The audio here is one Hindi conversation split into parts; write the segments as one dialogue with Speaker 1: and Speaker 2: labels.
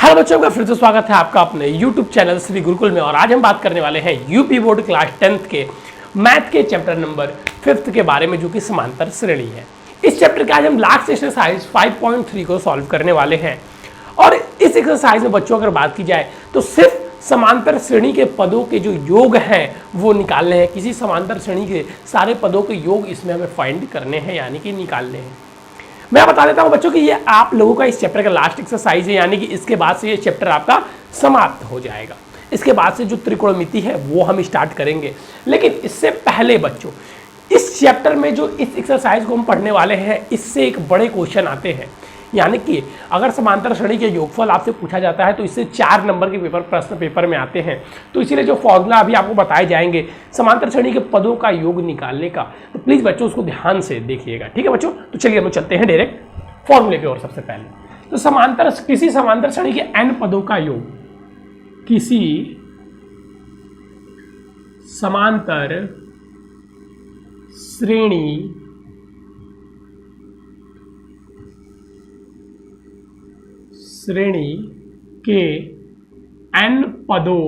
Speaker 1: हेलो बच्चों का फिर से स्वागत है आपका अपने YouTube चैनल श्री गुरुकुल में। और आज हम बात करने वाले हैं यूपी बोर्ड क्लास 10th के मैथ के चैप्टर नंबर 5 के बारे में, जो कि समांतर श्रेणी है। इस चैप्टर के आज हम लास्ट एक्सरसाइज 5.3 को सॉल्व करने वाले हैं। और इस एक्सरसाइज में बच्चों अगर बात की जाए तो सिर्फ समांतर श्रेणी के पदों के जो योग हैं वो निकालने हैं। किसी समांतर श्रेणी के सारे पदों के योग इसमें हमें फाइंड करने हैं, यानी कि निकालने हैं। मैं बता देता हूं बच्चों कि ये आप लोगों का इस चैप्टर का लास्ट एक्सरसाइज है, यानी कि इसके बाद से ये चैप्टर आपका समाप्त हो जाएगा। इसके बाद से जो त्रिकोणमिति है वो हम स्टार्ट करेंगे। लेकिन इससे पहले बच्चों, इस चैप्टर में जो इस एक्सरसाइज को हम पढ़ने वाले हैं, इससे एक बड़े क्वेश्चन आते हैं। यानी कि अगर समांतर श्रेणी के योगफल आपसे पूछा जाता है तो इससे 4 नंबर के प्रश्न पेपर में आते हैं। तो इसीलिए जो फॉर्मूला अभी आपको बताए जाएंगे समांतर श्रेणी के पदों का योग निकालने का, तो प्लीज बच्चों उसको ध्यान से देखिएगा, ठीक है बच्चों। तो चलिए हम चलते हैं डायरेक्ट फॉर्मूले पे। और सबसे पहले तो किसी समांतर श्रेणी के n पदों का योग, किसी समांतर श्रेणी के n पदों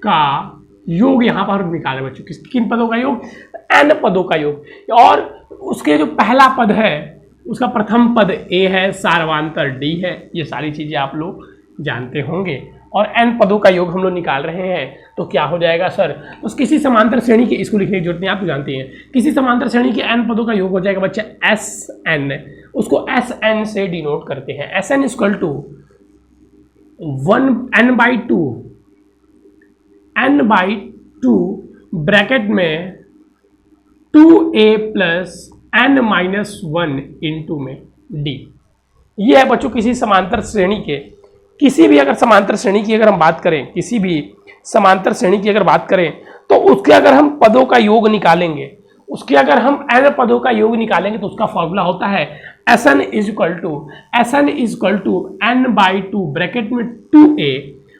Speaker 1: का योग यहां पर निकाले बच्चों। किन पदों का योग? n पदों का योग। और उसके जो पहला पद है उसका प्रथम पद a है, सार्वधातुक d है। ये सारी चीजें आप लोग जानते होंगे। और n पदों का योग हम लोग निकाल रहे हैं तो क्या हो जाएगा सर? तो किसी समांतर श्रेणी के, इसको लिखने की जरूरत नहीं, आप तो जानते हैं, किसी समांतर श्रेणी के n पदों का योग हो जाएगा बच्चा Sn। उसको Sn से डिनोट करते हैं। Sn equal to 1n/2 n/2 bracket में 2a प्लस n-1 इंटू में d। ये है बच्चों किसी समांतर श्रेणी के, किसी भी अगर समांतर श्रेणी की अगर हम बात करें, किसी भी समांतर श्रेणी की अगर बात करें तो उसके अगर हम पदों का योग निकालेंगे, उसके अगर हम n पदों का योग निकालेंगे तो उसका फॉर्मूला होता है Sn equal to n/2 bracket में 2a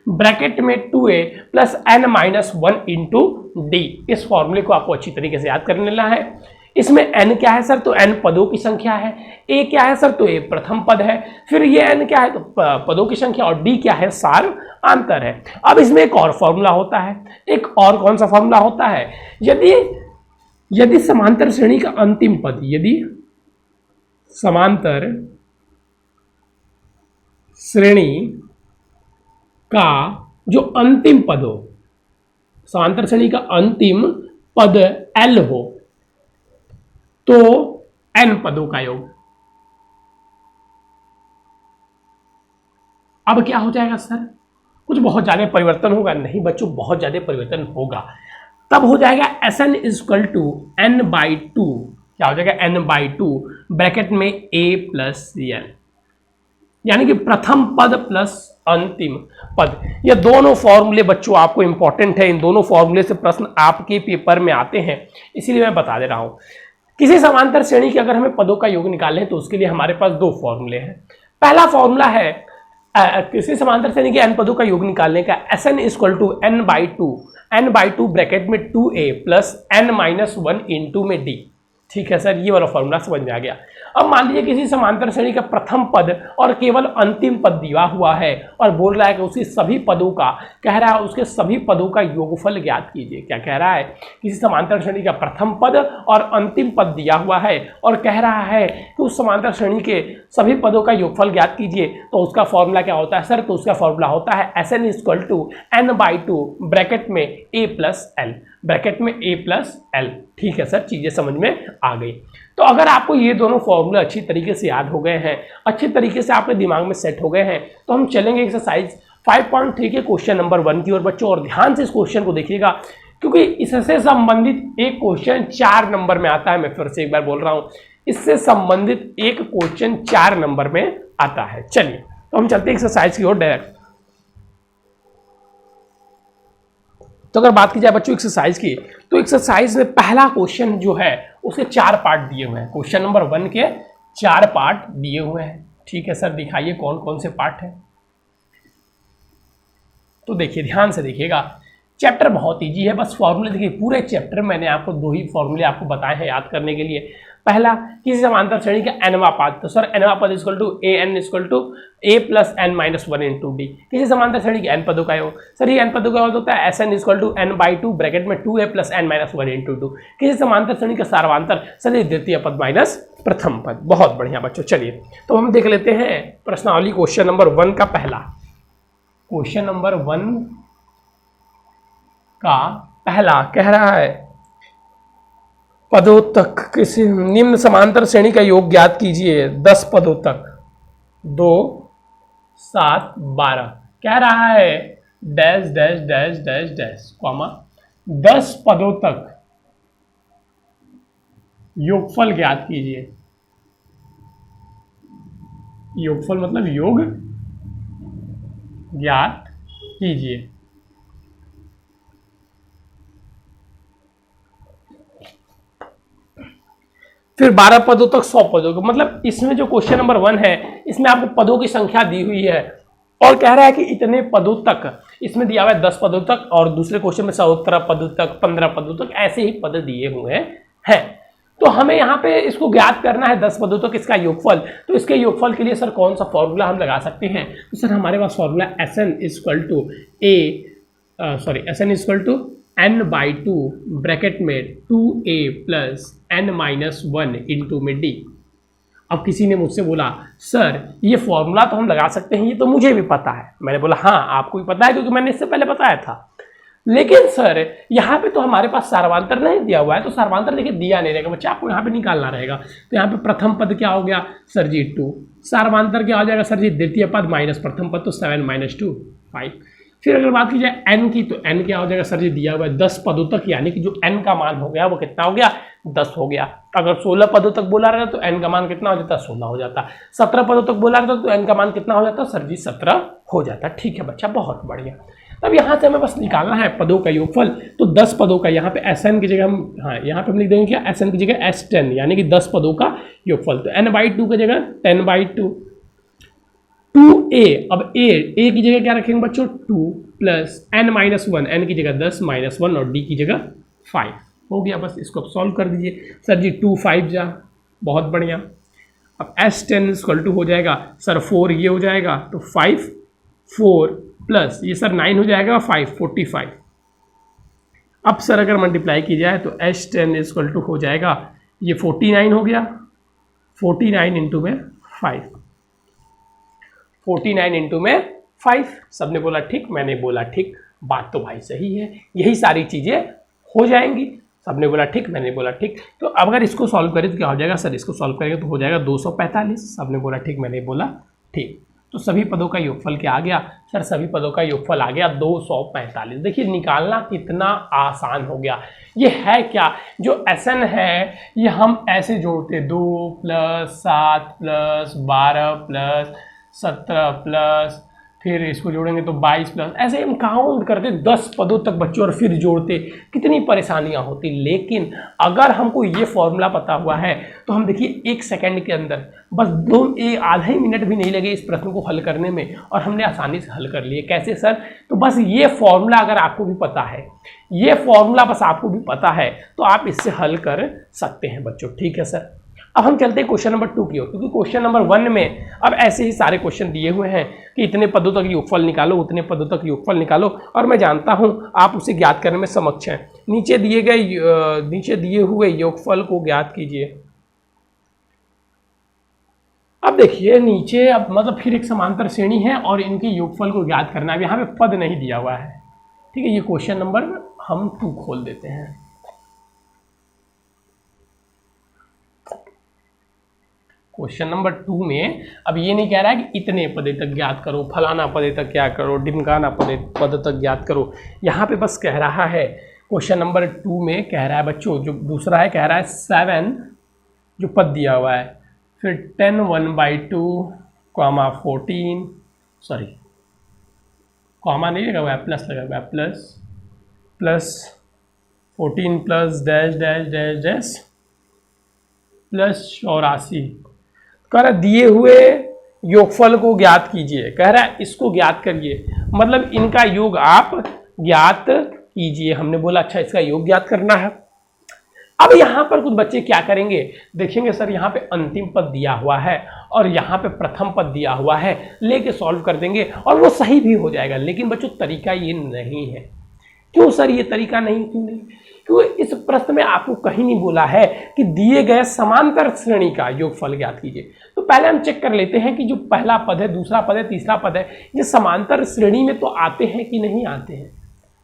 Speaker 1: ब्रैकेट में 2a plus n-1 into d। इस फॉर्मूले को आपको अच्छी तरीके से याद कर लेना है। इसमें n क्या है सर? तो n पदों की संख्या है। a क्या है सर? तो a प्रथम पद है। फिर ये n क्या है? तो पदों की संख्या। और d क्या है? सार अंतर है। अब इसमें एक और फॉर्मूला होता है। एक और कौन सा फॉर्मूला होता है? यदि समांतर श्रेणी का अंतिम पद, यदि समांतर श्रेणी का जो अंतिम पद हो, समांतर श्रेणी का अंतिम पद l हो, तो n पदों का योग। अब क्या हो जाएगा सर? कुछ बहुत ज्यादा परिवर्तन होगा? नहीं बच्चों, बहुत ज्यादा परिवर्तन होगा। तब हो जाएगा Sn इक्वल टू n/2। क्या हो जाएगा? n/2 ब्रैकेट में a प्लस n, यानी कि प्रथम पद प्लस अंतिम पद। ये दोनों फॉर्मूले बच्चों आपको इंपॉर्टेंट है। इन दोनों फॉर्मूले से प्रश्न आपके पेपर में आते हैं, इसीलिए मैं बता दे रहा हूं। किसी समांतर श्रेणी के अगर हमें पदों का योग निकालना है तो उसके लिए हमारे पास 2 फॉर्मूले हैं। पहला फॉर्मूला है किसी समांतर श्रेणी के n पदों का योग निकालने का, Sn equal to n/2 bracket में 2a प्लस n-1 इंटू में d। ठीक है सर, ये वाला फॉर्मूला समझ में आ गया। अब मान लीजिए किसी समांतर श्रेणी का प्रथम पद और केवल अंतिम पद दिया हुआ है और बोल रहा है कि उसके सभी पदों का, कह रहा है उसके सभी पदों का योगफल ज्ञात कीजिए। क्या कह रहा है? किसी समांतर श्रेणी का प्रथम पद और अंतिम पद दिया हुआ है और कह रहा है कि उस समांतर श्रेणी के सभी पदों का योगफल ज्ञात कीजिए। तो उसका फॉर्मूला क्या होता है सर? तो उसका फॉर्मूला होता है Sn equal to n/2 bracket में a प्लस l, ब्रैकेट में a प्लस l। ठीक है सर, चीजें समझ में आ गई। तो अगर आपको ये दोनों फॉर्मूले अच्छी तरीके से याद हो गए हैं, अच्छी तरीके से आपके दिमाग में सेट हो गए हैं, तो हम चलेंगे एक्सरसाइज 5.3 के क्वेश्चन नंबर 1 की ओर बच्चों। और ध्यान से इस क्वेश्चन को देखिएगा, क्योंकि इससे संबंधित एक क्वेश्चन 4 नंबर में आता है। मैं फिर से एक बार बोल रहा हूं, इससे संबंधित एक क्वेश्चन 4 नंबर में आता है। चलिए तो हम चलते हैं एक्सरसाइज की ओर डायरेक्ट। तो अगर बात की जाए बच्चों एक्सरसाइज की, तो एक्सरसाइज में पहला क्वेश्चन जो है उसके 4 पार्ट दिए हुए हैं। क्वेश्चन नंबर 1 के 4 पार्ट दिए हुए हैं। ठीक है सर, दिखाइए कौन कौन से पार्ट हैं। तो देखिए, ध्यान से देखिएगा, चैप्टर बहुत ईजी है। बस फॉर्मूले देखिए, पूरे चैप्टर मैंने आपको 2 ही फॉर्मूले आपको बताए हैं याद करने के लिए। पहला, किसी समांतर श्रेणी का nवां पद, तो सर nवां पद equal to A N equal to A plus N minus one into D. किसी समांतर श्रेणी के n पदों का योग, सर ये n पदों का योग होता है S N equal to N by two bracket में 2a plus N minus one into two. किसी समांतर श्रेणी का सार्वधांतर, सर ये द्वितीय पद माइनस प्रथम पद। बहुत बढ़िया बच्चों, चलिए तो हम देख लेते हैं प्रश्नावली क्वेश्चन नंबर 1 का पहला। क्वेश्चन नंबर 1 का पहला कह रहा है पदों तक किसी निम्न समांतर श्रेणी का योग ज्ञात कीजिए 10 पदों तक, 2 7 12 कह रहा है dash dash dash dash dash comma 10 पदों तक योगफल ज्ञात कीजिए। योगफल मतलब योग ज्ञात कीजिए। फिर 12 पदों तक 100 पदों का, मतलब इसमें जो क्वेश्चन नंबर 1 है इसमें आपको पदों की संख्या दी हुई है और कह रहा है कि इतने पदों तक, इसमें दिया हुआ है 10 पदों तक और दूसरे क्वेश्चन में 17 पदों तक, 15 पदों तक, ऐसे ही पद दिए हुए हैं। तो हमें यहाँ पे इसको ज्ञात करना है 10 पदों तक इसका योगफल। तो इसके योगफल के लिए सर कौन सा फॉर्मूला हम लगा सकते हैं? तो सर हमारे पास formula Sn equal to n by two bracket में 2a plus n minus one into में d। अब किसी ने मुझसे बोला सर ये फॉर्मूला तो हम लगा सकते हैं, ये तो मुझे भी पता है। मैंने बोला हाँ आपको भी पता है क्योंकि मैंने इससे पहले बताया था, लेकिन सर यहाँ पे तो हमारे पास सार्वधांतर नहीं दिया हुआ है, तो सार्वधांतर देखिए दिया नहीं रहेगा बच्चा, आपको यहाँ पे निकालना रहेगा। तो यहाँ पे प्रथम पद क्या हो गया सर जी 2, सार्वधांतर क्या हो जाएगा सर जी द्वितीय पद माइनस प्रथम पद, तो 7 माइनस 2 5। फिर अगर बात की जाए n की, तो n क्या हो जाएगा सर जी दिया हुआ है 10 पदों तक, यानी कि जो n का मान हो गया वो कितना हो गया 10 हो गया। अगर 16 पदों तक बोला रहता तो n का मान कितना हो जाता 16 हो जाता। 17 पदों तक बोला रहता तो n का मान कितना हो जाता सर जी 17 हो जाता। ठीक है बच्चा, बहुत बढ़िया। तब यहाँ से हमें बस निकालना है पदों का योगफल। तो 10 पदों का यहाँ पे Sn की जगह हम, हाँ यहाँ पे हम लिख देंगे क्या Sn की जगह S10, यानी कि 10 पदों का योगफल। तो n/2 की जगह 10/2 2a। अब a की जगह क्या रखेंगे बच्चों 2 plus n minus one, n की जगह 10 माइनस 1 और d की जगह 5 हो गया। बस इसको अब सॉल्व कर दीजिए सर जी 2 5 जा, बहुत बढ़िया। अब S10 इक्वल टू हो जाएगा सर 4, ये हो जाएगा तो 5 4 प्लस ये सर 9 हो जाएगा 5 45। अब सर अगर मल्टीप्लाई की जाए तो S10 इक्वल टू हो जाएगा ये 49 हो गया, 49 इंटू में 5, 49 इंटू में 5। सबने बोला ठीक, मैंने बोला ठीक, बात तो भाई सही है, यही सारी चीज़ें हो जाएंगी। सबने बोला ठीक, मैंने बोला ठीक। तो अब अगर इसको सॉल्व करें तो क्या हो जाएगा सर, इसको सॉल्व करेंगे तो हो जाएगा 245। सबने बोला ठीक, मैंने बोला ठीक। तो सभी पदों का योगफल क्या आ गया सर, सभी पदों का योगफल आ गया 245। देखिए निकालना कितना आसान हो गया। ये है क्या, जो Sn है ये हम ऐसे जोड़ते 2 प्लस 7 प्लस 12 प्लस 17 प्लस, फिर इसको जोड़ेंगे तो 22 प्लस, ऐसे हम काउंट करते 10 पदों तक बच्चों और फिर जोड़ते, कितनी परेशानियां होती। लेकिन अगर हमको ये फॉर्मूला पता हुआ है तो हम देखिए 1 सेकंड के अंदर बस आधा ही मिनट भी नहीं लगे इस प्रश्न को हल करने में और हमने आसानी से हल कर लिए। कैसे सर, तो बस ये फॉर्मूला अगर आपको भी पता है, ये फॉर्मूला बस आपको भी पता है तो आप इससे हल कर सकते हैं बच्चों। ठीक है सर, अब हम चलते हैं क्वेश्चन नंबर 2 की ओर, क्योंकि क्वेश्चन नंबर 1 में अब ऐसे ही सारे क्वेश्चन दिए हुए हैं कि इतने पदों तक योगफल निकालो, उतने पदों तक योगफल निकालो, और मैं जानता हूं आप उसे ज्ञात करने में समक्ष हैं। नीचे दिए हुए योगफल को ज्ञात कीजिए। अब देखिए नीचे, अब मतलब फिर एक समांतर श्रेणी है और इनके योगफल को ज्ञात करना है। यहाँ पे पद नहीं दिया हुआ है, ठीक है। ये क्वेश्चन नंबर हम 2 खोल देते हैं। क्वेश्चन नंबर 2 में अब ये नहीं कह रहा है कि इतने पद तक ज्ञात करो, फलाना पद तक क्या करो, ढिमकाना पद तक ज्ञात करो। यहाँ पे बस कह रहा है क्वेश्चन नंबर 2 में कह रहा है बच्चों, जो दूसरा है कह रहा है 7 जो पद दिया हुआ है, फिर 10 1/2 कॉमा 14, सॉरी कॉमा नहीं लगा हुआ है, प्लस लगा हुआ है, plus 14 plus dash dash dash dash plus 84। कह रहा दिए हुए योगफल को ज्ञात कीजिए, कह रहा है इसको ज्ञात करिए, मतलब इनका योग आप ज्ञात कीजिए। हमने बोला अच्छा इसका योग ज्ञात करना है, अब यहाँ पर कुछ बच्चे क्या करेंगे, देखेंगे सर यहाँ पे अंतिम पद दिया हुआ है और यहाँ पे प्रथम पद दिया हुआ है, लेके सॉल्व कर देंगे और वो सही भी हो जाएगा। लेकिन बच्चों तरीका ये नहीं है। क्यों सर ये तरीका नहीं, क्यों नहीं? क्यों इस प्रश्न में आपको कहीं नहीं बोला है कि दिए गए समांतर श्रेणी का योगफल ज्ञात कीजिए। तो पहले हम चेक कर लेते हैं कि जो पहला पद है, दूसरा पद है, तीसरा पद है, ये समांतर श्रेणी में तो आते हैं कि नहीं आते हैं।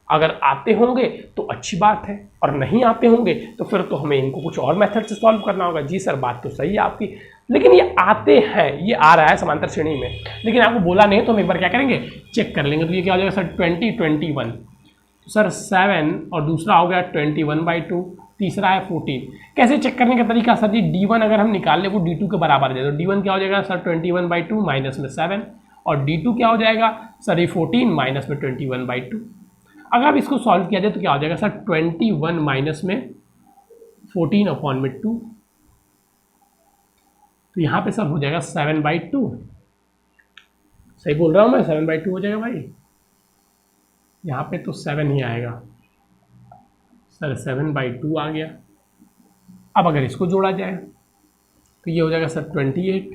Speaker 1: अगर आते होंगे तो अच्छी बात है, और नहीं आते होंगे तो फिर तो हमें इनको कुछ और मेथड से सॉल्व करना होगा। जी सर बात तो सही है आपकी, लेकिन ये आते हैं, ये आ रहा है समांतर श्रेणी में, लेकिन आपको बोला नहीं तो हम एक बार क्या करेंगे, चेक कर लेंगे। तो ये क्या हो जाएगा सर 20 21, सर 7 और दूसरा हो गया 21/2, तीसरा है 14। कैसे चेक करने का तरीका सर जी, D1 अगर हम निकाल ले वो D2 के बराबर है, तो D1 क्या हो जाएगा सर 21/2 माइनस में 7, और D2 क्या हो जाएगा सर ये 14 माइनस में 21/2। अगर अब इसको सॉल्व किया जाए तो क्या हो जाएगा सर 21 माइनस में 14/2, तो यहाँ पे सर हो जाएगा 7/2। सही बोल रहा हूँ मैं, 7/2 हो जाएगा भाई। यहाँ पे तो 7 ही आएगा सर, 7/2 आ गया। अब अगर इसको जोड़ा जाए तो ये हो जाएगा सर 28,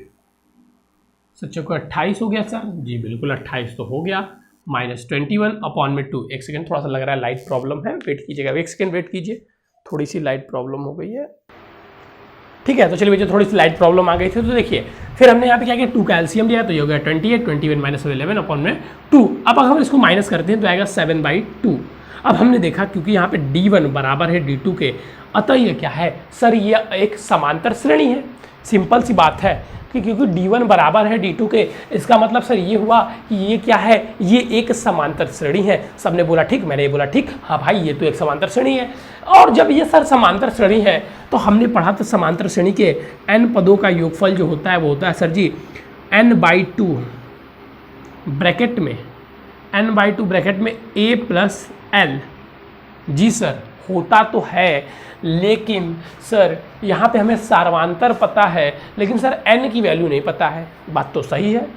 Speaker 1: सच्चों को 28 हो गया सर जी, बिल्कुल 28 तो हो गया, माइनस 21/2। एक सेकेंड, थोड़ा सा लग रहा है लाइट प्रॉब्लम है, वेट कीजिएगा, एक सेकेंड वेट कीजिए, थोड़ी सी लाइट प्रॉब्लम हो गई है। ठीक है, तो चलिए बच्चों थोड़ी सी लाइट प्रॉब्लम आ गई थी, तो देखिए फिर हमने यहाँ पे क्या किया, 2 का एलसीएम लिया, तो ये हो गया 28, 21 माइनस 11/2। अब अगर हम इसको माइनस करते हैं तो आएगा 7/2। अब हमने देखा क्योंकि यहाँ पे D1 बराबर है D2 के, अतः ये क्या है सर, ये एक समांतर श्रेणी है। सिंपल सी बात है कि क्योंकि D1 बराबर है D2 के, इसका मतलब सर ये हुआ कि ये क्या है, ये एक समांतर श्रेणी है। सबने बोला ठीक, मैंने ये बोला ठीक, हाँ भाई ये तो एक समांतर श्रेणी है। और जब ये सर समांतर श्रेणी है तो हमने पढ़ा था समांतर श्रेणी के n पदों का योगफल जो होता है वो होता है सर जी n/2 ब्रैकेट में, n/2 ब्रैकेट में a प्लस l। जी सर होता तो है, लेकिन सर यहाँ पे हमें सार्वंतर पता है, लेकिन सर n की वैल्यू नहीं पता है। बात तो सही है,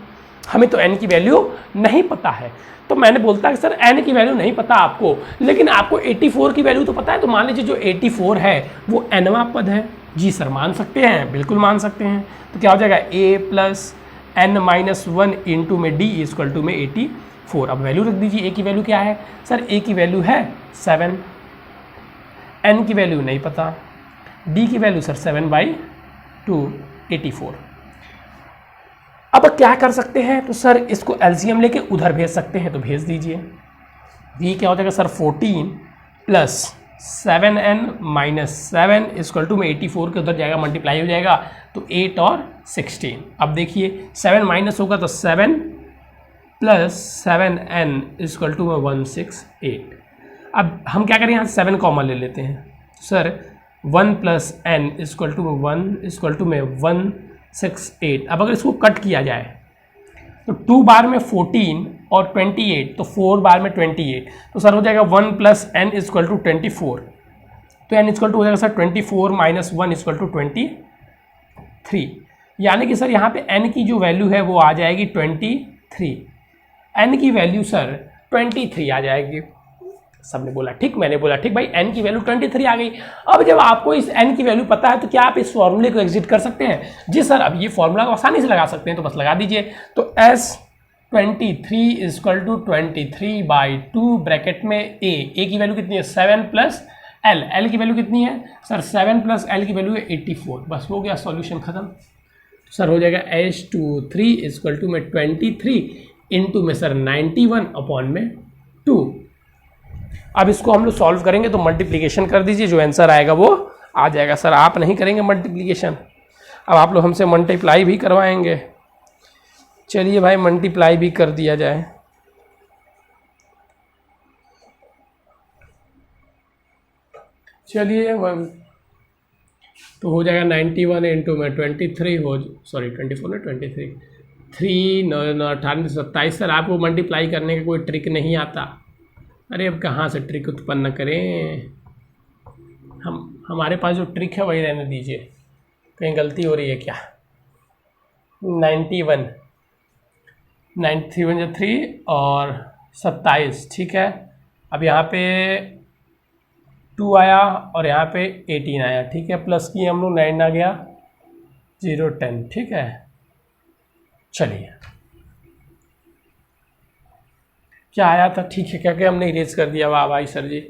Speaker 1: हमें तो n की वैल्यू नहीं पता है। तो मैंने बोलता है कि सर n की वैल्यू नहीं पता आपको, लेकिन आपको 84 की वैल्यू तो पता है। तो मान लीजिए जो 84 है वो nवां पद है। जी सर मान सकते हैं, बिल्कुल मान सकते हैं। तो क्या हो जाएगा a प्लस n-1 इंटू में d इक्वल टू में 84। अब वैल्यू रख दीजिए, a की वैल्यू क्या है सर, a की वैल्यू है 7, n की वैल्यू नहीं पता, d की वैल्यू सर 7/2 84। अब क्या कर सकते हैं, तो सर इसको एलसीएम लेके उधर भेज सकते हैं, तो भेज दीजिए। ये क्या हो जाएगा sir 14 plus 7n minus 7 equal to में 84 के उधर जाएगा, मल्टीप्लाई हो जाएगा, तो 8 और 16। अब देखिए 7 माइनस होगा तो 7 प्लस 7n इक्वल टू में 168। अब हम क्या करें, यहाँ 7 कॉमन ले लेते हैं, sir 1 plus n equal to में 1 इक्वल टू में 168। अब अगर इसको कट किया जाए तो 2 बार में 14 और 28, तो 4 बार में 28, तो सर हो जाएगा 1 प्लस n इक्वल टू 24। तो n इक्वल टू हो जाएगा सर 24 माइनस 1 इक्वल टू 23। यानी कि सर यहाँ पे n की जो वैल्यू है वो आ जाएगी 23। n की वैल्यू सर 23 आ जाएगी। सबने बोला ठीक, मैंने बोला ठीक भाई, n की वैल्यू 23 आ गई। अब जब आपको इस n की वैल्यू पता है तो क्या आप इस फॉर्मूले को एग्जिट कर सकते हैं? जी सर, अब ये फॉर्मूला को आसानी से लगा सकते हैं, तो बस लगा दीजिए। तो S23 इक्वल टू 23/2 ब्रैकेट में a की वैल्यू कितनी है 7 प्लस l की वैल्यू कितनी है सर 7 प्लस l की वैल्यू है 84। बस हो गया सॉल्यूशन खत्म। सर हो जाएगा S23 इक्वल टू में 23 इंटू में सर 91/2। अब इसको हम लोग सॉल्व करेंगे तो मल्टीप्लिकेशन कर दीजिए, जो आंसर आएगा वो आ जाएगा। सर आप नहीं करेंगे मल्टीप्लिकेशन, अब आप लोग हमसे मल्टीप्लाई भी करवाएंगे। चलिए भाई मल्टीप्लाई भी कर दिया जाए। चलिए तो हो जाएगा 91 इंटू में 23 हो, सॉरी 24 ना 23, 3 9 18 27। सर आपको मल्टीप्लाई करने का कोई ट्रिक नहीं आता? अरे अब कहाँ से ट्रिक उत्पन्न करें, हमारे पास जो ट्रिक है वही रहने दीजिए, कहीं गलती हो रही है क्या? 91 93 3 और 27, ठीक है। अब यहाँ पे 2 आया और यहाँ पे 18 आया, ठीक है। प्लस की हम लोग 9 आ गया 0 10, ठीक है। चलिए क्या आया था, ठीक है, क्या क्या हमने इरेज कर दिया। वाह भाई सर जी,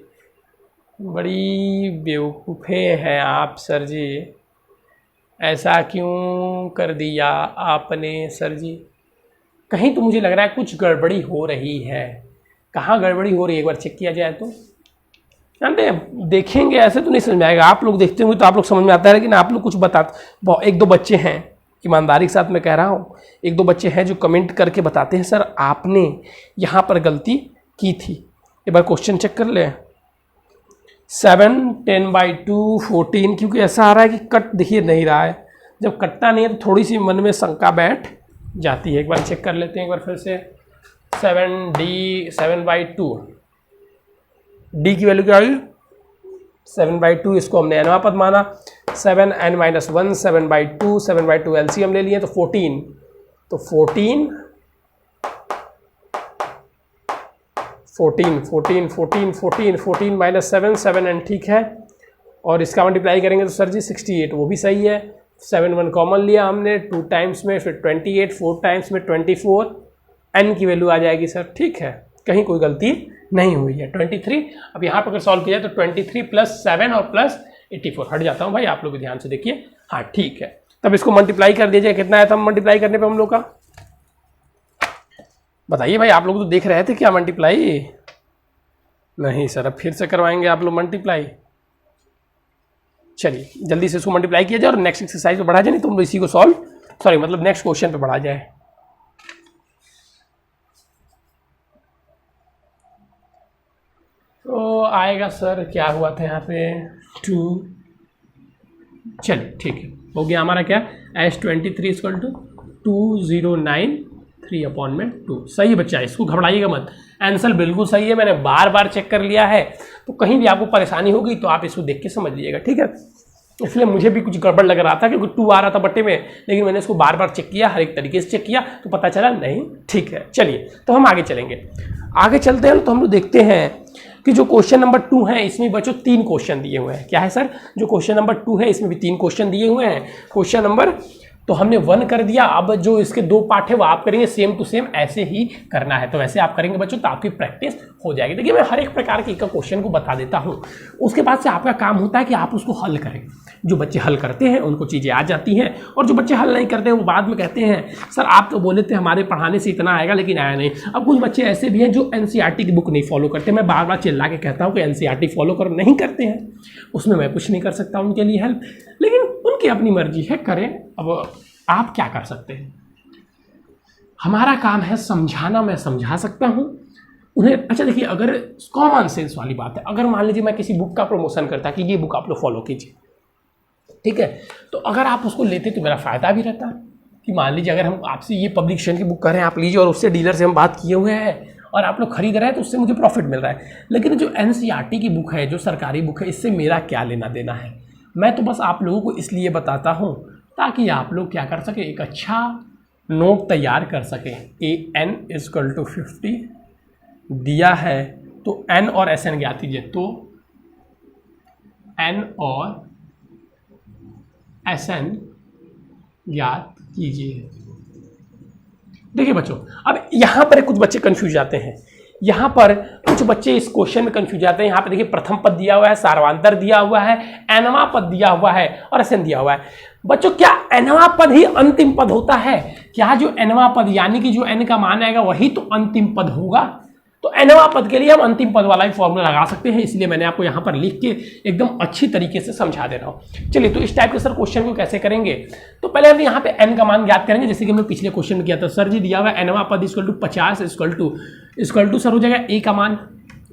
Speaker 1: बड़ी बेवकूफ़े हैं आप सर जी, ऐसा क्यों कर दिया आपने सर जी। कहीं तो मुझे लग रहा है कुछ गड़बड़ी हो रही है। कहाँ गड़बड़ी हो रही है एक बार चेक किया जाए तो। जानते देखेंगे ऐसे तो नहीं समझ में आएगा, आप लोग देखते होंगे तो आप लोग समझ में आता है, लेकिन आप लोग कुछ बताते, एक दो बच्चे हैं, ईमानदारी के साथ मैं कह रहा हूँ, एक दो बच्चे हैं जो कमेंट करके बताते हैं सर आपने यहाँ पर गलती की थी। एक बार क्वेश्चन चेक कर ले। 7 10/2 14, क्योंकि ऐसा आ रहा है कि कट देखिए नहीं रहा है। जब कटता नहीं है तो थोड़ी सी मन में शंका बैठ जाती है। एक बार चेक कर लेते हैं एक बार फिर से। 7/2 डी की वैल्यू क्या आई 7/2, इसको हमने nवां पद माना। 7n-1 7/2, 7/2 एलसीएम ले लिए तो 14, तो 14 माइनस 7 7n, ठीक है। और इसका मल्टीप्लाई करेंगे तो सर जी 68, वो भी सही है। 7 1 कॉमन लिया हमने 2 टाइम्स में, फिर 28 4 टाइम्स में 24, n की वैल्यू आ जाएगी सर, ठीक है। कहीं कोई गलती नहीं हुई है। 23, अब यहाँ पर अगर सॉल्व किया तो 23 + 7 और + 84, हट जाता हूँ भाई, आप लोग ध्यान से देखिए। हाँ ठीक है, तब इसको मल्टीप्लाई कर दीजिए। कितना आया था मल्टीप्लाई करने पे हम लोग का, बताइए भाई। आप लोग तो देख रहे थे क्या मल्टीप्लाई? नहीं सर, अब फिर से करवाएंगे आप लोग मल्टीप्लाई। चलिए जल्दी से इसको मल्टीप्लाई किया जाए और नेक्स्ट एक्सरसाइज पे बढ़ा जाए, नहीं तो हम इसी को सॉल्व, सॉरी मतलब नेक्स्ट क्वेश्चन पे बढ़ा जाए। तो आएगा सर, क्या हुआ था यहाँ पे 2, चलिए ठीक है, हो गया हमारा क्या S23 = 2093/2। सही है बच्चा, इसको घबराइएगा मत, आंसर बिल्कुल सही है। मैंने बार बार चेक कर लिया है, तो कहीं भी आपको परेशानी होगी तो आप इसको देख के समझ लीजिएगा, ठीक है। इसलिए मुझे भी कुछ गड़बड़ लग रहा था क्योंकि 2 आ रहा था बट्टे में, लेकिन मैंने इसको बार बार चेक किया, हर एक तरीके से चेक किया, तो पता चला नहीं, ठीक है। चलिए तो हम आगे चलेंगे, आगे चलते हैं तो हम लोग देखते हैं कि जो क्वेश्चन नंबर 2 है इसमें बच्चों 3 क्वेश्चन दिए हुए हैं। क्या है सर? जो क्वेश्चन नंबर 2 है इसमें भी 3 क्वेश्चन दिए हुए हैं। क्वेश्चन नंबर तो हमने 1 कर दिया, अब जो इसके 2 पार्ट है वो आप करेंगे सेम टू सेम, ऐसे ही करना है। तो वैसे आप करेंगे बच्चों तो आपकी प्रैक्टिस हो जाएगी। देखिए मैं हर एक प्रकार के क्वेश्चन को बता देता हूँ, उसके बाद से आपका काम होता है कि आप उसको हल करें। जो बच्चे हल करते हैं उनको चीज़ें आ जाती हैं, और जो बच्चे हल नहीं करते हैं वो बाद में कहते हैं सर आप तो बोले थे हमारे पढ़ाने से इतना आएगा लेकिन आया नहीं। अब कुछ बच्चे ऐसे भी हैं जो एनसीईआरटी की बुक नहीं फॉलो करते। मैं बार बार चिल्ला के कहता हूँ कि एनसीईआरटी फॉलो करो, नहीं करते हैं, उसमें मैं कुछ नहीं कर सकता उनके लिए हेल्प, लेकिन उनकी अपनी मर्जी है, करें। अब आप क्या कर सकते हैं, हमारा काम है समझाना। मैं समझा सकता हूं उन्हें। अच्छा देखिए, अगर कॉमन सेंस वाली बात है, अगर मान लीजिए मैं किसी बुक का प्रमोशन करता कि ये बुक आप लोग फॉलो कीजिए, ठीक है, तो अगर आप उसको लेते तो मेरा फायदा भी रहता कि मान लीजिए अगर हम आपसे ये पब्लिकेशन की बुक कर रहे हैं, आप लीजिए, और उससे डीलर से हम बात किए हुए हैं और आप लोग खरीद रहे हैं तो उससे मुझे प्रॉफिट मिल रहा है। लेकिन जो एनसीईआरटी की बुक है, जो सरकारी बुक है, इससे मेरा क्या लेना देना है? मैं तो बस आप लोगों को इसलिए बताता हूँ ताकि आप लोग क्या कर सके, एक अच्छा नोट तैयार कर सकें। an = 50 दिया है तो n और sn ज्ञात कीजिए, तो n और sn ज्ञात कीजिए। देखिए बच्चों, अब यहाँ पर कुछ बच्चे कंफ्यूज जाते हैं, यहाँ पर कुछ बच्चे इस क्वेश्चन में कंफ्यूज जाते हैं। यहाँ पे देखिए प्रथम पद दिया हुआ है, सार्वांतर दिया हुआ है, nवां पद दिया हुआ है और sn दिया हुआ है। बच्चों क्या nवां पद ही अंतिम पद होता है? क्या जो nवां पद यानी कि जो n का मान आएगा वही तो अंतिम पद होगा? तो nवां पद के लिए हम अंतिम पद वाला ही फॉर्मूला लगा सकते हैं, इसलिए मैंने आपको यहाँ पर लिख के एकदम अच्छी तरीके से समझा दे रहा हूँ। चलिए तो इस टाइप के सर क्वेश्चन को कैसे करेंगे, तो पहले हम यहाँ पे n का मान ज्ञात करेंगे, जैसे कि हमने पिछले क्वेश्चन में किया था। सर जी दिया हुआ nवां पद = 50 = सर हो जाएगा a का मान,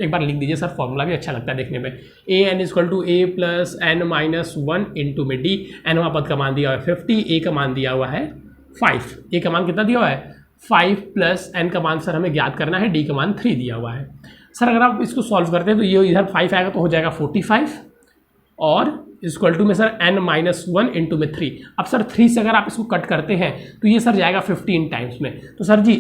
Speaker 1: एक बार लिख दीजिए सर, फॉर्मूला भी अच्छा लगता है देखने में। an = a + n-1 इंटू में d, nवां पद का मान दिया हुआ है 50, a का मान दिया हुआ है 5, a का मान कितना दिया हुआ है 5 + n का मान सर हमें ज्ञात करना है, d का मान 3 दिया हुआ है। सर अगर आप इसको सॉल्व करते हैं तो ये इधर 5 आएगा तो हो जाएगा 45, और इक्वल टू में सर n-1 इंटू में 3। अब सर 3 से अगर आप इसको कट करते हैं तो ये सर जाएगा 15 टाइम्स में, तो sir ji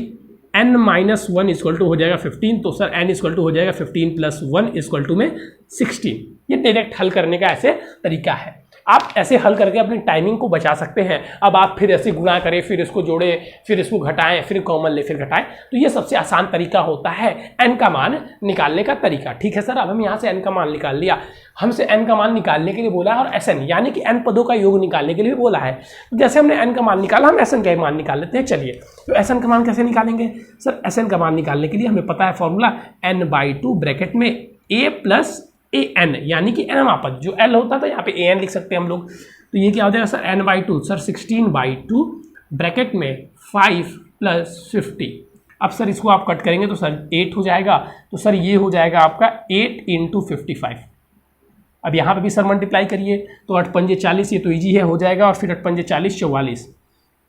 Speaker 1: n-1 equal to हो जाएगा 15, तो सर n इक्वल टू हो जाएगा 15 + 1 इक्वल टू में 16। ये डायरेक्ट हल करने का ऐसे तरीका है। आप ऐसे हल करके अपनी टाइमिंग को बचा सकते हैं। अब आप फिर ऐसे गुणा करें, फिर इसको जोड़ें, फिर इसको घटाएं, फिर कॉमन ले, फिर घटाएं, तो ये सबसे आसान तरीका होता है n का मान निकालने का तरीका। ठीक है सर, अब हम यहाँ से n का मान निकाल लिया। हमसे n का मान निकालने के लिए बोला है और Sn यानी कि n पदों का योग निकालने के लिए भी बोला है। तो जैसे हमने n का मान निकाला, हम Sn का मान निकाल लेते हैं। चलिए, तो Sn का मान कैसे निकालेंगे सर? Sn का मान निकालने के लिए हमें पता है फॉर्मूला n/2 ब्रैकेट में a + an, यानी कि nवां पद जो l होता था यहाँ पे an लिख सकते हैं हम लोग। तो ये क्या हो जाएगा सर? n/2 सर 16/2 ब्रैकेट में 5 + 50। अब सर इसको आप कट करेंगे तो सर 8 हो जाएगा। तो सर ये हो जाएगा आपका 8 × 55। अब यहाँ पे भी सर मल्टीप्लाई करिए तो 8 × 5 = 40, ये तो ईजी है, हो जाएगा। और फिर 8 × 5 = 40, 44।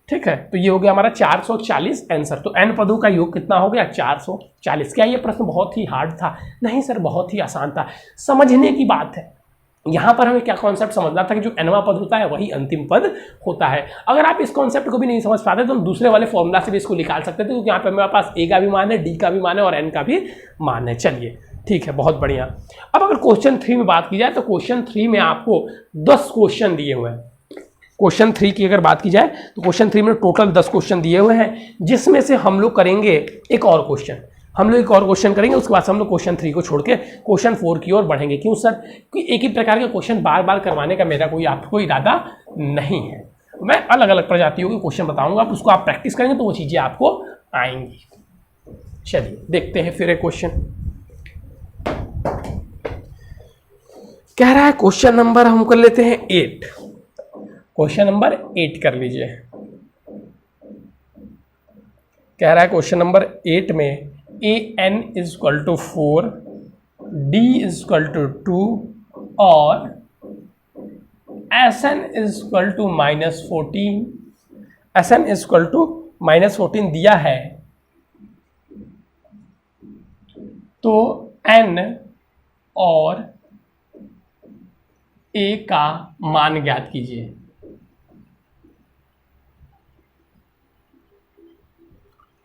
Speaker 1: ठीक है, तो ये हो गया हमारा 440 आंसर। तो n पदों का योग कितना हो गया? 440। क्या ये प्रश्न बहुत ही हार्ड था? नहीं सर, बहुत ही आसान था। समझने की बात है, यहाँ पर हमें क्या कॉन्सेप्ट समझना था कि जो nवां पद होता है वही अंतिम पद होता है। अगर आप इस कॉन्सेप्ट को भी नहीं समझ पाते तो हम दूसरे वाले फॉर्मूला से भी इसको निकाल सकते थे, क्योंकि यहाँ पे मेरे पास a का भी मान है, d का भी मान है और n का भी मान है। चलिए ठीक है, बहुत बढ़िया। अब अगर क्वेश्चन 3 में बात की जाए तो क्वेश्चन 3 में आपको 10 क्वेश्चन दिए हुए हैं। क्वेश्चन 3 की अगर बात की जाए तो क्वेश्चन 3 में टोटल 10 क्वेश्चन दिए हुए हैं, जिसमें से हम लोग करेंगे एक और क्वेश्चन। करेंगे, उसके बाद हम लोग क्वेश्चन 3 को छोड़ के क्वेश्चन 4 की ओर बढ़ेंगे। क्यों सर? क्योंकि एक ही प्रकार के क्वेश्चन बार बार करवाने का मेरा कोई आपको इरादा नहीं है। मैं अलग अलग प्रजातियों के क्वेश्चन बताऊंगा, आप उसको आप प्रैक्टिस करेंगे तो वो चीज़ें आपको आएंगी। चलिए देखते हैं फिर एक क्वेश्चन। कह रहा है क्वेश्चन नंबर हम कर लेते हैं 8। क्वेश्चन नंबर 8 कर लीजिए। कह रहा है क्वेश्चन नंबर 8 में an = 4, d = 2 और Sn = -14। Sn = -14 दिया है, तो n और a का मान ज्ञात कीजिए।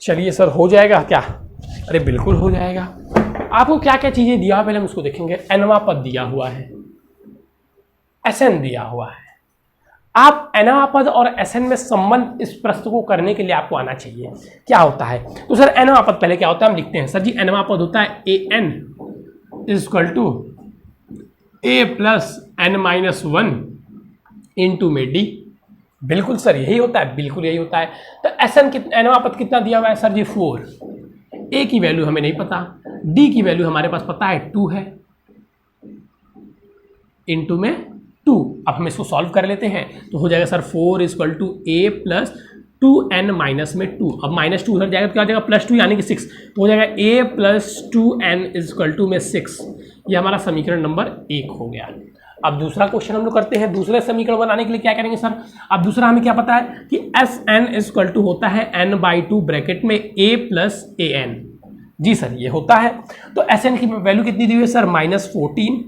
Speaker 1: चलिए सर, हो जाएगा क्या? अरे बिल्कुल हो जाएगा। आपको क्या क्या चीजें दिया है पहले हम उसको देखेंगे। nवां पद दिया हुआ है, Sn दिया हुआ है। आप nवां पद और Sn में संबंध इस प्रश्न को करने के लिए आपको आना चाहिए। क्या होता है? तो सर nवां पद पहले क्या होता है हम लिखते हैं। सर जी nवां पद होता है an = a + n-1 इंटू में d। बिल्कुल सर यही होता है, बिल्कुल यही होता है। तो Sn nवां पद कितना दिया हुआ है सर जी? 4। a की वैल्यू हमें नहीं पता, d की वैल्यू हमारे पास पता है 2 है, इंटू में 2। अब हम इसको सॉल्व कर लेते हैं तो हो जाएगा सर 4 = a + 2n - 2। अब -2 उधर जाएगा तो क्या हो जाएगा? +2 यानी कि 6। तो हो जाएगा a + 2n = में 6। ये हमारा समीकरण नंबर 1 हो गया। अब दूसरा क्वेश्चन हम लोग करते हैं। दूसरे समीकरण बनाने के लिए क्या करेंगे सर? अब दूसरा हमें क्या पता है कि Sn = होता है n/2 ब्रैकेट में a + an। जी सर ये होता है। तो Sn की वैल्यू कितनी दी हुई है सर? -14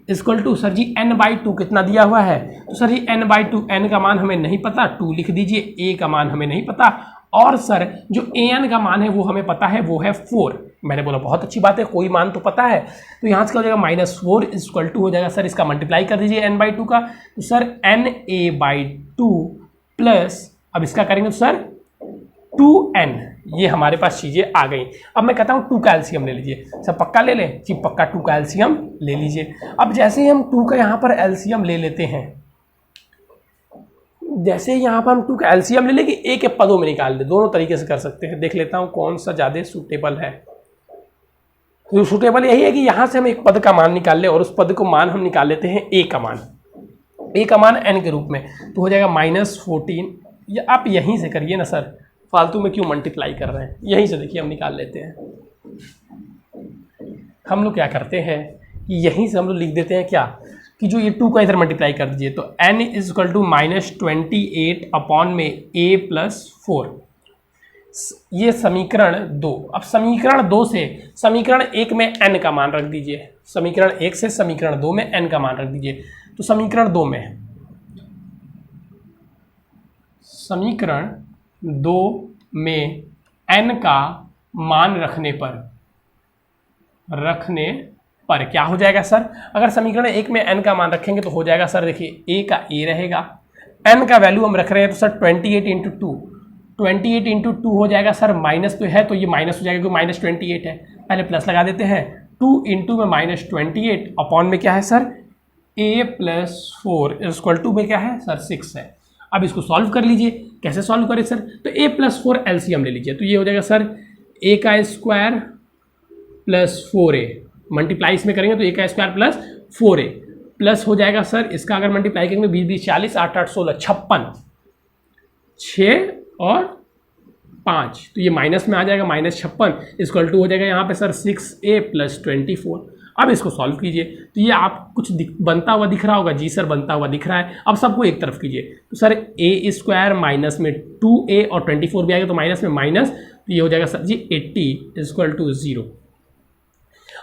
Speaker 1: = सर जी n/2 कितना दिया हुआ है? तो सर जी n/2, n का मान हमें नहीं पता, 2 लिख दीजिए। a का मान हमें नहीं पता, और सर जो an का मान है वो हमें पता है, वो है 4। मैंने बोला बहुत अच्छी बात है, कोई मान तो पता है। तो यहाँ से क्या हो जाएगा? -4 = हो जाएगा सर, इसका मल्टीप्लाई कर दीजिए n/2 का। तो सर na/2 प्लस, अब इसका करेंगे तो सर 2n। ये हमारे पास चीज़ें आ गई। अब मैं कहता हूँ 2 का एलसीएम ले लीजिए। सर पक्का ले लें जी? पक्का 2 का एलसीएम ले लीजिए। अब जैसे ही हम 2 का यहाँ पर एलसीएम ले लेते हैं, जैसे यहाँ पर हम 2 का एलसीएम ले लेंगे, ए के पदों में निकाल दे। दोनों तरीके से कर सकते हैं। देख लेता हूँ कौन सा ज़्यादा सूटेबल है। तो सूटेबल यही है कि यहाँ से हम एक पद का मान निकाल लें और उस पद को मान हम निकाल लेते हैं ए का मान, ए का मान n के रूप में। तो हो जाएगा -14। या आप यहीं से करिए ना सर, फालतू में क्यों मल्टीप्लाई कर रहे हैं? यहीं से देखिए हम निकाल लेते हैं। हम लोग क्या करते हैं कि यहीं से हम लोग लिख देते हैं क्या, कि जो ये 2 का इधर मल्टीप्लाई कर दीजिए। तो n = -28 अपॉन में a + 4। ये समीकरण 2। अब समीकरण 2 से समीकरण 1 में n का मान रख दीजिए। समीकरण 1 से समीकरण 2 में n का मान रख दीजिए। तो समीकरण 2 में n का मान रखने पर क्या हो जाएगा सर? अगर समीकरण 1 में n का मान रखेंगे तो हो जाएगा सर, देखिए a का a रहेगा, n का वैल्यू हम रख रहे हैं तो सर 28 इंटू 2 हो जाएगा सर, माइनस तो है तो ये माइनस हो जाएगा क्योंकि माइनस 28 है, पहले प्लस लगा देते हैं, 2 इंटू में माइनस 28 अपॉन में क्या है sir a plus 4 equal to में क्या है सर 6 है। अब इसको सॉल्व कर लीजिए, कैसे सॉल्व करें सर? तो a प्लस 4 एलसीएम ले लीजिए, तो ये हो जाएगा सर a का स्क्वायर प्लस 4a, मल्टीप्लाई इसमें करेंगे तो a का स्क्वायर प्लस 4a प्लस हो जाएगा सर, इसका अगर मल्टीप्लाई करेंगे 20 40 8 8 16 56, 6 और 5, तो ये माइनस में आ जाएगा, माइनस 56 इक्वल टू हो जाएगा यहाँ पे सर 6a प्लस 24। अब इसको सॉल्व कीजिए तो ये आप कुछ बनता हुआ दिख रहा होगा, जी सर बनता हुआ दिख रहा है। अब सबको एक तरफ कीजिए तो सर a स्क्वायर माइनस में 2a और 24 भी आएगा तो माइनस में माइनस, तो ये हो जाएगा सर जी 80 इक्वल टू 0।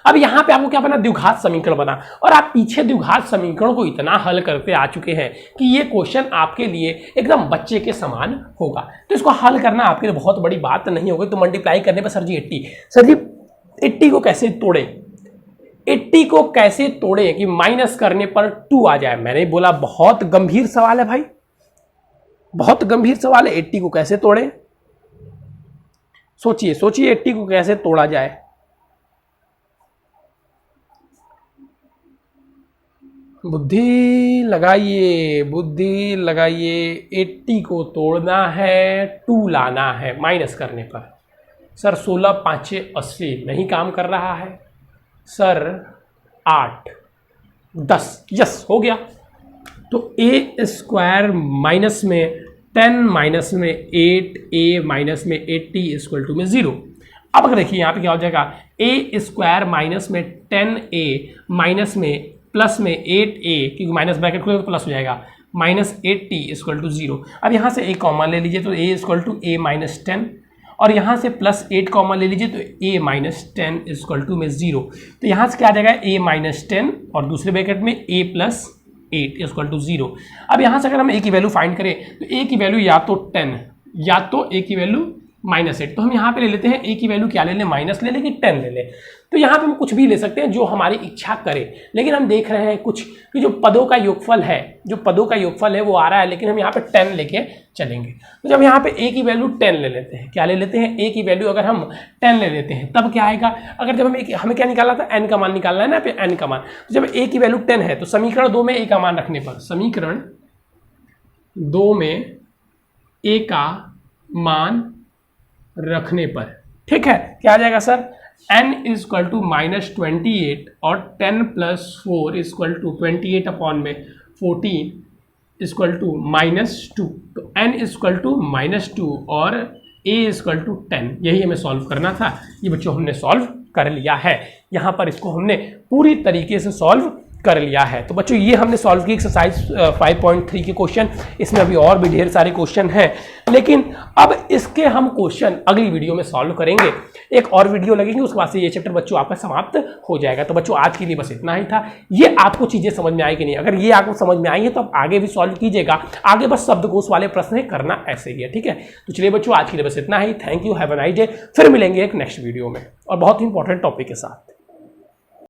Speaker 1: अब यहाँ पे आपको क्या बना, द्विघात समीकरण बना, और आप पीछे द्विघात समीकरण को इतना हल करते आ चुके हैं कि ये क्वेश्चन आपके लिए एकदम बच्चे के समान होगा। तो इसको हल करना आपके लिए बहुत बड़ी बात नहीं होगी। तो मल्टीप्लाई करने पर सर जी 80, सर जी 80 को कैसे तोड़े, 80 को कैसे तोड़े कि माइनस करने पर 2 आ जाए? मैंने बोला बहुत गंभीर सवाल है भाई, बहुत गंभीर सवाल है। 80 को कैसे तोड़े, सोचिए सोचिए 80 को कैसे तोड़ा जाए। बुद्धि लगाइए, बुद्धि लगाइए। 80 को तोड़ना है, 2 लाना है माइनस करने पर। सर 16 5 80 नहीं काम कर रहा है सर, 8 10, यस हो गया। तो a स्क्वायर माइनस में 10 माइनस में 8 a माइनस में 80 इक्वल टू में 0। अब अगर देखिए यहाँ पे क्या हो जाएगा, a स्क्वायर माइनस में 10a माइनस में प्लस में 8a, क्योंकि माइनस ब्रैकेट खोलेगा तो प्लस हो जाएगा, माइनस 80 इक्वल टू 0। अब यहाँ से a कॉमन ले लीजिए तो a equal to a minus 10, और यहाँ से प्लस 8 कॉमन ले लीजिए तो a माइनस 10 इक्वल टू में 0। तो यहाँ से क्या आ जाएगा a माइनस 10 और दूसरे ब्रैकेट में a प्लस 8 इक्वल टू 0। अब यहाँ से अगर हम a की वैल्यू फाइंड करें तो a की वैल्यू या तो 10 या तो a की वैल्यू माइनस 8, तो हम यहाँ पे ले लेते हैं a की वैल्यू क्या ले लें, माइनस ले लें कि 10 ले लें। तो यहाँ पे हम कुछ भी ले सकते हैं जो हमारी इच्छा करे, लेकिन हम देख रहे हैं कुछ कि जो पदों का योगफल है, जो पदों का योगफल है वो आ रहा है, लेकिन हम यहाँ पे 10 लेके चलेंगे। तो जब यहाँ पे a की वैल्यू 10 ले लेते हैं, क्या ले लेते हैं, a की वैल्यू अगर हम 10 ले लेते हैं तब क्या आएगा, अगर जब हमें क्या निकालना था, n का मान निकालना है ना, पे n का मान। तो जब a की वैल्यू 10 है तो समीकरण 2 में a का मान रखने पर, समीकरण 2 में a का मान रखने पर, ठीक है, क्या आ जाएगा sir, n equal to minus 28 और 10 प्लस 4 इक्वल टू 28 अपॉन में 14 इक्वल टू माइनस 2। तो n इक्वल टू माइनस 2 और a इक्वल टू 10, यही हमें सॉल्व करना था। ये बच्चों हमने सॉल्व कर लिया है, यहाँ पर इसको हमने पूरी तरीके से सॉल्व कर लिया है। तो बच्चों ये हमने सॉल्व की एक्सरसाइज 5.3 के क्वेश्चन, इसमें अभी और भी ढेर सारे क्वेश्चन हैं, लेकिन अब इसके हम क्वेश्चन अगली वीडियो में सॉल्व करेंगे। एक और वीडियो लगेगी, उसके बाद से ये चैप्टर बच्चों आपका समाप्त हो जाएगा। तो बच्चों आज के लिए बस इतना ही था। ये आपको चीज़ें समझ में आई कि नहीं? अगर ये आपको समझ में आई है तो आप आगे भी सॉल्व कीजिएगा। आगे बस शब्दकोश वाले प्रश्न है, करना ऐसे ही है, ठीक है। तो चलिए बच्चों आज के लिए बस इतना ही। Thank you, have a nice day. फिर मिलेंगे एक नेक्स्ट वीडियो में और बहुत ही इंपॉर्टेंट टॉपिक के साथ।